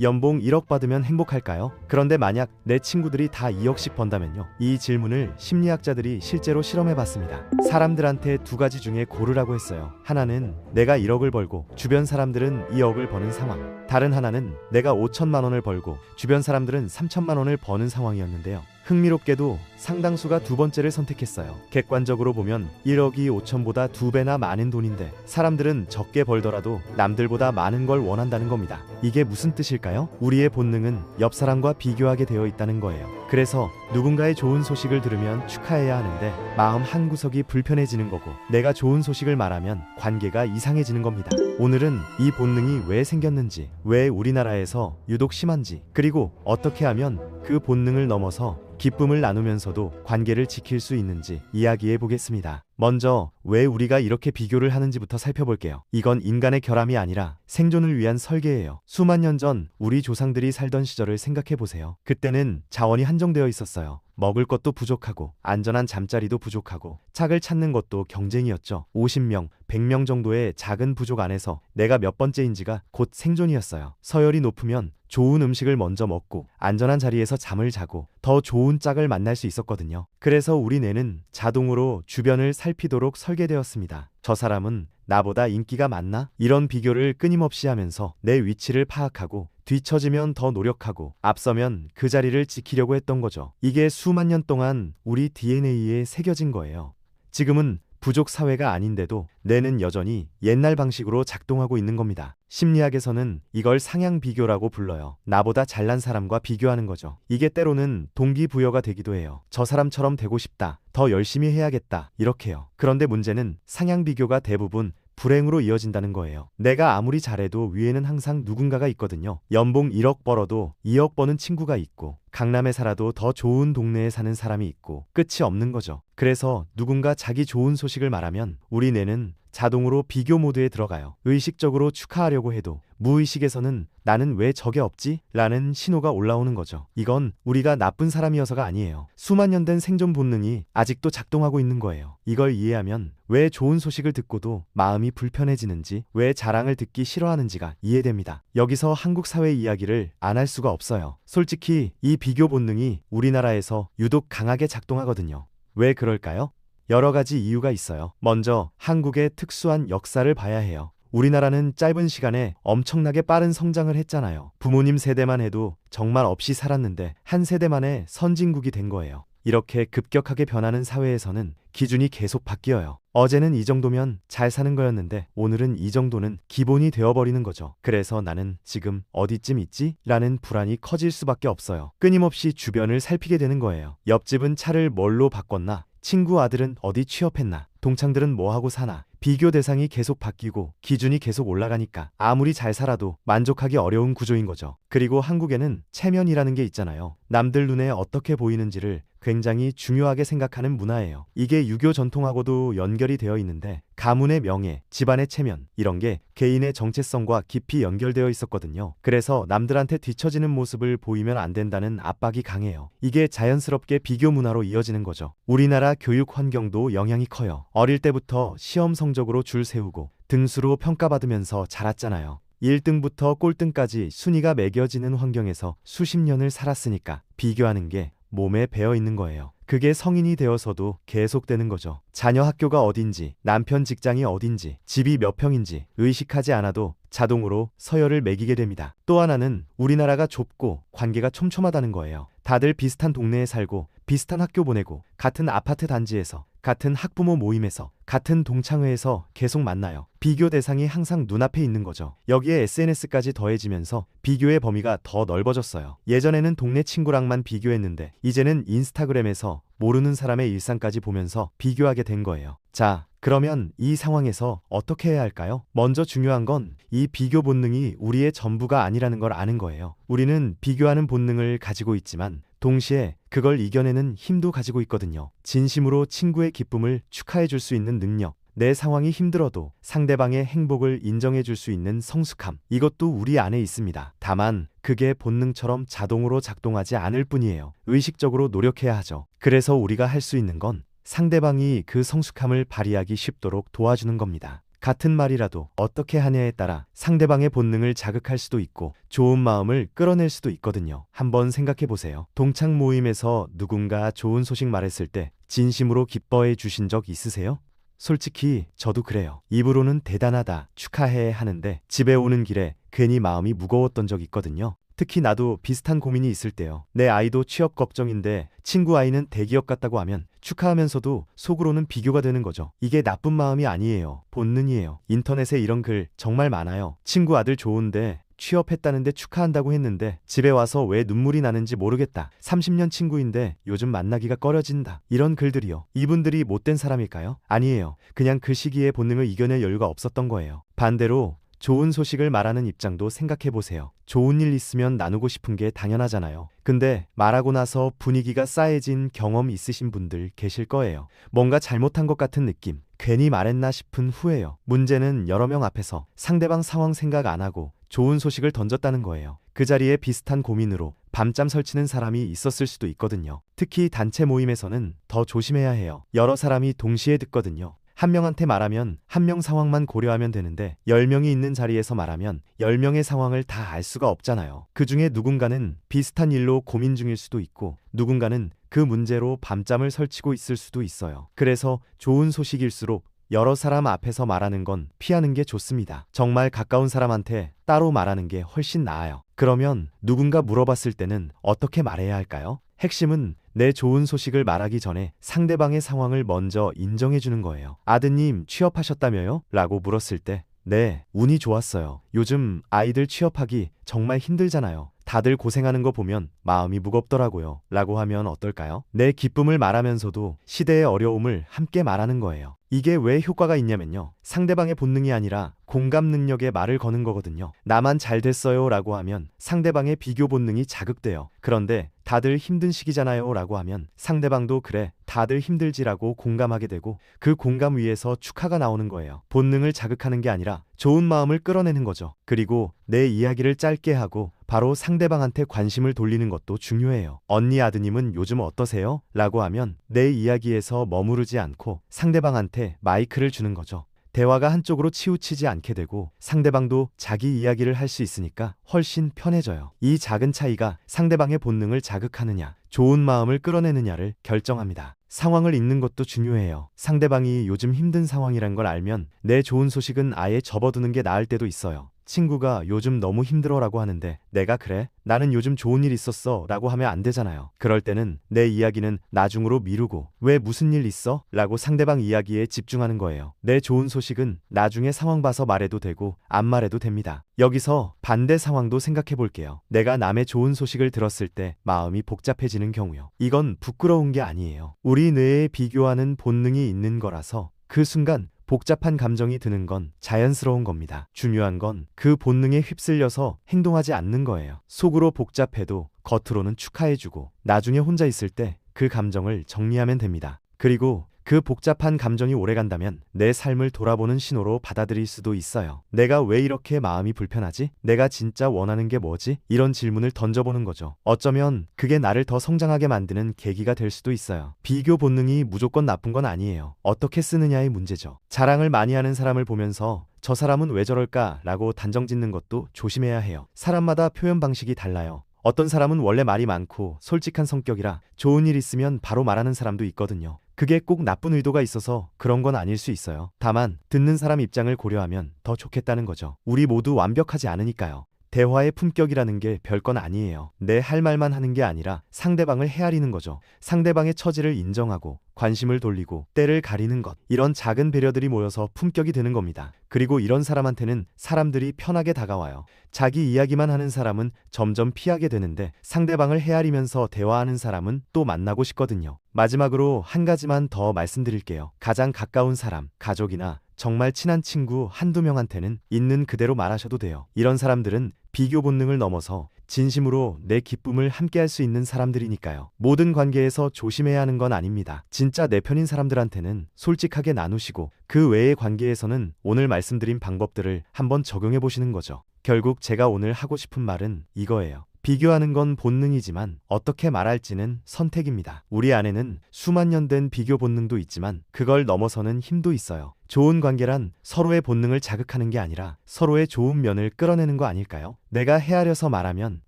연봉 1억 받으면 행복할까요? 그런데 만약 내 친구들이 다 2억씩 번다면요? 이 질문을 심리학자들이 실제로 실험해 봤습니다. 사람들한테 두 가지 중에 고르라고 했어요. 하나는 내가 1억을 벌고 주변 사람들은 2억을 버는 상황. 다른 하나는 내가 5천만 원을 벌고 주변 사람들은 3천만 원을 버는 상황이었는데요. 흥미롭게도 상당수가 두 번째를 선택했어요. 객관적으로 보면 1억이 5천보다 2배나 많은 돈인데 사람들은 적게 벌더라도 남들보다 많은 걸 원한다는 겁니다. 이게 무슨 뜻일까요? 우리의 본능은 옆 사람과 비교하게 되어 있다는 거예요. 그래서 누군가의 좋은 소식을 들으면 축하해야 하는데 마음 한구석이 불편해지는 거고, 내가 좋은 소식을 말하면 관계가 이상해지는 겁니다. 오늘은 이 본능이 왜 생겼는지, 왜 우리나라에서 유독 심한지, 그리고 어떻게 하면 그 본능을 넘어서 기쁨을 나누면서도 관계를 지킬 수 있는지 이야기해 보겠습니다. 먼저 왜 우리가 이렇게 비교를 하는지부터 살펴볼게요. 이건 인간의 결함이 아니라 생존을 위한 설계예요. 수만 년 전 우리 조상들이 살던 시절을 생각해 보세요. 그때는 자원이 한정되어 있었어요. 먹을 것도 부족하고 안전한 잠자리도 부족하고 착을 찾는 것도 경쟁이었죠. 50명, 100명 정도의 작은 부족 안에서 내가 몇 번째인지가 곧 생존이었어요. 서열이 높으면 좋은 음식을 먼저 먹고 안전한 자리에서 잠을 자고 더 좋은 짝을 만날 수 있었거든요. 그래서 우리 뇌는 자동으로 주변을 살피도록 설계되었습니다. 저 사람은 나보다 인기가 많나? 이런 비교를 끊임없이 하면서 내 위치를 파악하고 뒤처지면 더 노력하고 앞서면 그 자리를 지키려고 했던 거죠. 이게 수만 년 동안 우리 DNA에 새겨진 거예요. 지금은 부족 사회가 아닌데도 뇌는 여전히 옛날 방식으로 작동하고 있는 겁니다. 심리학에서는 이걸 상향 비교라고 불러요. 나보다 잘난 사람과 비교하는 거죠. 이게 때로는 동기부여가 되기도 해요. 저 사람처럼 되고 싶다, 더 열심히 해야겠다, 이렇게요. 그런데 문제는 상향 비교가 대부분 불행으로 이어진다는 거예요. 내가 아무리 잘해도 위에는 항상 누군가가 있거든요. 연봉 1억 벌어도 2억 버는 친구가 있고, 강남에 살아도 더 좋은 동네에 사는 사람이 있고, 끝이 없는 거죠. 그래서 누군가 자기 좋은 소식을 말하면 우리 뇌는 자동으로 비교 모드에 들어가요. 의식적으로 축하하려고 해도 무의식에서는 나는 왜 저게 없지? 라는 신호가 올라오는 거죠. 이건 우리가 나쁜 사람이어서가 아니에요. 수만 년 된 생존 본능이 아직도 작동하고 있는 거예요. 이걸 이해하면 왜 좋은 소식을 듣고도 마음이 불편해지는지, 왜 자랑을 듣기 싫어하는지가 이해됩니다. 여기서 한국 사회 이야기를 안 할 수가 없어요. 솔직히 이 비교 본능이 우리나라에서 유독 강하게 작동하거든요. 왜 그럴까요? 여러 가지 이유가 있어요. 먼저 한국의 특수한 역사를 봐야 해요. 우리나라는 짧은 시간에 엄청나게 빠른 성장을 했잖아요. 부모님 세대만 해도 정말 없이 살았는데 한 세대 만에 선진국이 된 거예요. 이렇게 급격하게 변하는 사회에서는 기준이 계속 바뀌어요. 어제는 이 정도면 잘 사는 거였는데 오늘은 이 정도는 기본이 되어버리는 거죠. 그래서 나는 지금 어디쯤 있지? 라는 불안이 커질 수밖에 없어요. 끊임없이 주변을 살피게 되는 거예요. 옆집은 차를 뭘로 바꿨나? 친구 아들은 어디 취업했나? 동창들은 뭐하고 사나? 비교 대상이 계속 바뀌고 기준이 계속 올라가니까 아무리 잘 살아도 만족하기 어려운 구조인 거죠. 그리고 한국에는 체면이라는 게 있잖아요. 남들 눈에 어떻게 보이는지를 굉장히 중요하게 생각하는 문화예요. 이게 유교 전통하고도 연결이 되어 있는데 가문의 명예, 집안의 체면, 이런 게 개인의 정체성과 깊이 연결되어 있었거든요. 그래서 남들한테 뒤처지는 모습을 보이면 안 된다는 압박이 강해요. 이게 자연스럽게 비교 문화로 이어지는 거죠. 우리나라 교육 환경도 영향이 커요. 어릴 때부터 시험 성적으로 줄 세우고 등수로 평가받으면서 자랐잖아요. 1등부터 꼴등까지 순위가 매겨지는 환경에서 수십 년을 살았으니까 비교하는 게 몸에 배어 있는 거예요. 그게 성인이 되어서도 계속되는 거죠. 자녀 학교가 어딘지, 남편 직장이 어딘지, 집이 몇 평인지 의식하지 않아도 자동으로 서열을 매기게 됩니다. 또 하나는 우리나라가 좁고 관계가 촘촘하다는 거예요. 다들 비슷한 동네에 살고 비슷한 학교 보내고 같은 아파트 단지에서, 같은 학부모 모임에서, 같은 동창회에서 계속 만나요. 비교 대상이 항상 눈앞에 있는 거죠. 여기에 SNS까지 더해지면서 비교의 범위가 더 넓어졌어요. 예전에는 동네 친구랑만 비교했는데 이제는 인스타그램에서 모르는 사람의 일상까지 보면서 비교하게 된 거예요. 자, 그러면 이 상황에서 어떻게 해야 할까요? 먼저 중요한 건 이 비교 본능이 우리의 전부가 아니라는 걸 아는 거예요. 우리는 비교하는 본능을 가지고 있지만 동시에 그걸 이겨내는 힘도 가지고 있거든요. 진심으로 친구의 기쁨을 축하해 줄 수 있는 능력, 내 상황이 힘들어도 상대방의 행복을 인정해 줄 수 있는 성숙함, 이것도 우리 안에 있습니다. 다만 그게 본능처럼 자동으로 작동하지 않을 뿐이에요. 의식적으로 노력해야 하죠. 그래서 우리가 할 수 있는 건 상대방이 그 성숙함을 발휘하기 쉽도록 도와주는 겁니다. 같은 말이라도 어떻게 하냐에 따라 상대방의 본능을 자극할 수도 있고 좋은 마음을 끌어낼 수도 있거든요. 한번 생각해 보세요. 동창 모임에서 누군가 좋은 소식 말했을 때 진심으로 기뻐해 주신 적 있으세요? 솔직히 저도 그래요. 입으로는 대단하다, 축하해 하는데 집에 오는 길에 괜히 마음이 무거웠던 적 있거든요. 특히 나도 비슷한 고민이 있을 때요. 내 아이도 취업 걱정인데 친구 아이는 대기업 갔다고 하면 축하하면서도 속으로는 비교가 되는 거죠. 이게 나쁜 마음이 아니에요. 본능이에요. 인터넷에 이런 글 정말 많아요. 친구 아들 좋은데 취업했다는데 축하한다고 했는데 집에 와서 왜 눈물이 나는지 모르겠다. 30년 친구인데 요즘 만나기가 꺼려진다. 이런 글들이요. 이분들이 못된 사람일까요? 아니에요. 그냥 그 시기에 본능을 이겨낼 여유가 없었던 거예요. 반대로 좋은 소식을 말하는 입장도 생각해 보세요. 좋은 일 있으면 나누고 싶은 게 당연하잖아요. 근데 말하고 나서 분위기가 싸해진 경험 있으신 분들 계실 거예요. 뭔가 잘못한 것 같은 느낌, 괜히 말했나 싶은 후회요. 문제는 여러 명 앞에서 상대방 상황 생각 안 하고 좋은 소식을 던졌다는 거예요. 그 자리에 비슷한 고민으로 밤잠 설치는 사람이 있었을 수도 있거든요. 특히 단체 모임에서는 더 조심해야 해요. 여러 사람이 동시에 듣거든요. 한 명한테 말하면 한 명 상황만 고려하면 되는데 10명이 있는 자리에서 말하면 10명의 상황을 다 알 수가 없잖아요. 그 중에 누군가는 비슷한 일로 고민 중일 수도 있고 누군가는 그 문제로 밤잠을 설치고 있을 수도 있어요. 그래서 좋은 소식일수록 여러 사람 앞에서 말하는 건 피하는 게 좋습니다. 정말 가까운 사람한테 따로 말하는 게 훨씬 나아요. 그러면 누군가 물어봤을 때는 어떻게 말해야 할까요? 핵심은 내 좋은 소식을 말하기 전에 상대방의 상황을 먼저 인정해 주는 거예요. 아드님 취업하셨다며요? 라고 물었을 때 네, 운이 좋았어요. 요즘 아이들 취업하기 정말 힘들잖아요. 다들 고생하는 거 보면 마음이 무겁더라고요. 라고 하면 어떨까요? 내 기쁨을 말하면서도 시대의 어려움을 함께 말하는 거예요. 이게 왜 효과가 있냐면요. 상대방의 본능이 아니라 공감 능력에 말을 거는 거거든요. 나만 잘 됐어요 라고 하면 상대방의 비교 본능이 자극돼요. 그런데 다들 힘든 시기잖아요 라고 하면 상대방도 그래, 다들 힘들지라고 공감하게 되고 그 공감 위에서 축하가 나오는 거예요. 본능을 자극하는 게 아니라 좋은 마음을 끌어내는 거죠. 그리고 내 이야기를 짧게 하고 바로 상대방한테 관심을 돌리는 것도 중요해요. 언니 아드님은 요즘 어떠세요? 라고 하면 내 이야기에서 머무르지 않고 상대방한테 마이크를 주는 거죠. 대화가 한쪽으로 치우치지 않게 되고 상대방도 자기 이야기를 할 수 있으니까 훨씬 편해져요. 이 작은 차이가 상대방의 본능을 자극하느냐, 좋은 마음을 끌어내느냐를 결정합니다. 상황을 읽는 것도 중요해요. 상대방이 요즘 힘든 상황이란 걸 알면 내 좋은 소식은 아예 접어두는 게 나을 때도 있어요. 친구가 요즘 너무 힘들어 라고 하는데 내가 그래? 나는 요즘 좋은 일 있었어 라고 하면 안 되잖아요. 그럴 때는 내 이야기는 나중으로 미루고 왜 무슨 일 있어? 라고 상대방 이야기에 집중하는 거예요. 내 좋은 소식은 나중에 상황 봐서 말해도 되고 안 말해도 됩니다. 여기서 반대 상황도 생각해 볼게요. 내가 남의 좋은 소식을 들었을 때 마음이 복잡해지는 경우요. 이건 부끄러운 게 아니에요. 우리 뇌에 비교하는 본능이 있는 거라서 그 순간 복잡한 감정이 드는 건 자연스러운 겁니다. 중요한 건 그 본능에 휩쓸려서 행동하지 않는 거예요. 속으로 복잡해도 겉으로는 축하해주고 나중에 혼자 있을 때 그 감정을 정리하면 됩니다. 그리고 그 복잡한 감정이 오래간다면 내 삶을 돌아보는 신호로 받아들일 수도 있어요. 내가 왜 이렇게 마음이 불편하지? 내가 진짜 원하는 게 뭐지? 이런 질문을 던져보는 거죠. 어쩌면 그게 나를 더 성장하게 만드는 계기가 될 수도 있어요. 비교 본능이 무조건 나쁜 건 아니에요. 어떻게 쓰느냐의 문제죠. 자랑을 많이 하는 사람을 보면서 저 사람은 왜 저럴까? 라고 단정 짓는 것도 조심해야 해요. 사람마다 표현 방식이 달라요. 어떤 사람은 원래 말이 많고 솔직한 성격이라 좋은 일 있으면 바로 말하는 사람도 있거든요. 그게 꼭 나쁜 의도가 있어서 그런 건 아닐 수 있어요. 다만 듣는 사람 입장을 고려하면 더 좋겠다는 거죠. 우리 모두 완벽하지 않으니까요. 대화의 품격이라는 게 별건 아니에요. 내 할 말만 하는 게 아니라 상대방을 헤아리는 거죠. 상대방의 처지를 인정하고 관심을 돌리고 때를 가리는 것. 이런 작은 배려들이 모여서 품격이 되는 겁니다. 그리고 이런 사람한테는 사람들이 편하게 다가와요. 자기 이야기만 하는 사람은 점점 피하게 되는데 상대방을 헤아리면서 대화하는 사람은 또 만나고 싶거든요. 마지막으로 한 가지만 더 말씀드릴게요. 가장 가까운 사람, 가족이나 정말 친한 친구 한두 명한테는 있는 그대로 말하셔도 돼요. 이런 사람들은 비교 본능을 넘어서 진심으로 내 기쁨을 함께할 수 있는 사람들이니까요. 모든 관계에서 조심해야 하는 건 아닙니다. 진짜 내 편인 사람들한테는 솔직하게 나누시고 그 외의 관계에서는 오늘 말씀드린 방법들을 한번 적용해 보시는 거죠. 결국 제가 오늘 하고 싶은 말은 이거예요. 비교하는 건 본능이지만 어떻게 말할지는 선택입니다. 우리 안에는 수만 년 된 비교 본능도 있지만 그걸 넘어서는 힘도 있어요. 좋은 관계란 서로의 본능을 자극하는 게 아니라 서로의 좋은 면을 끌어내는 거 아닐까요? 내가 헤아려서 말하면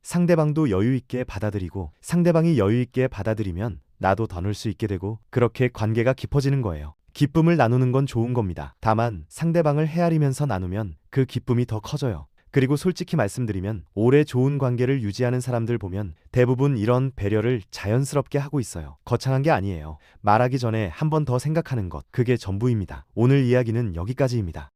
상대방도 여유 있게 받아들이고 상대방이 여유 있게 받아들이면 나도 더 넣을 수 있게 되고 그렇게 관계가 깊어지는 거예요. 기쁨을 나누는 건 좋은 겁니다. 다만 상대방을 헤아리면서 나누면 그 기쁨이 더 커져요. 그리고 솔직히 말씀드리면 오래 좋은 관계를 유지하는 사람들 보면 대부분 이런 배려를 자연스럽게 하고 있어요. 거창한 게 아니에요. 말하기 전에 한 번 더 생각하는 것, 그게 전부입니다. 오늘 이야기는 여기까지입니다.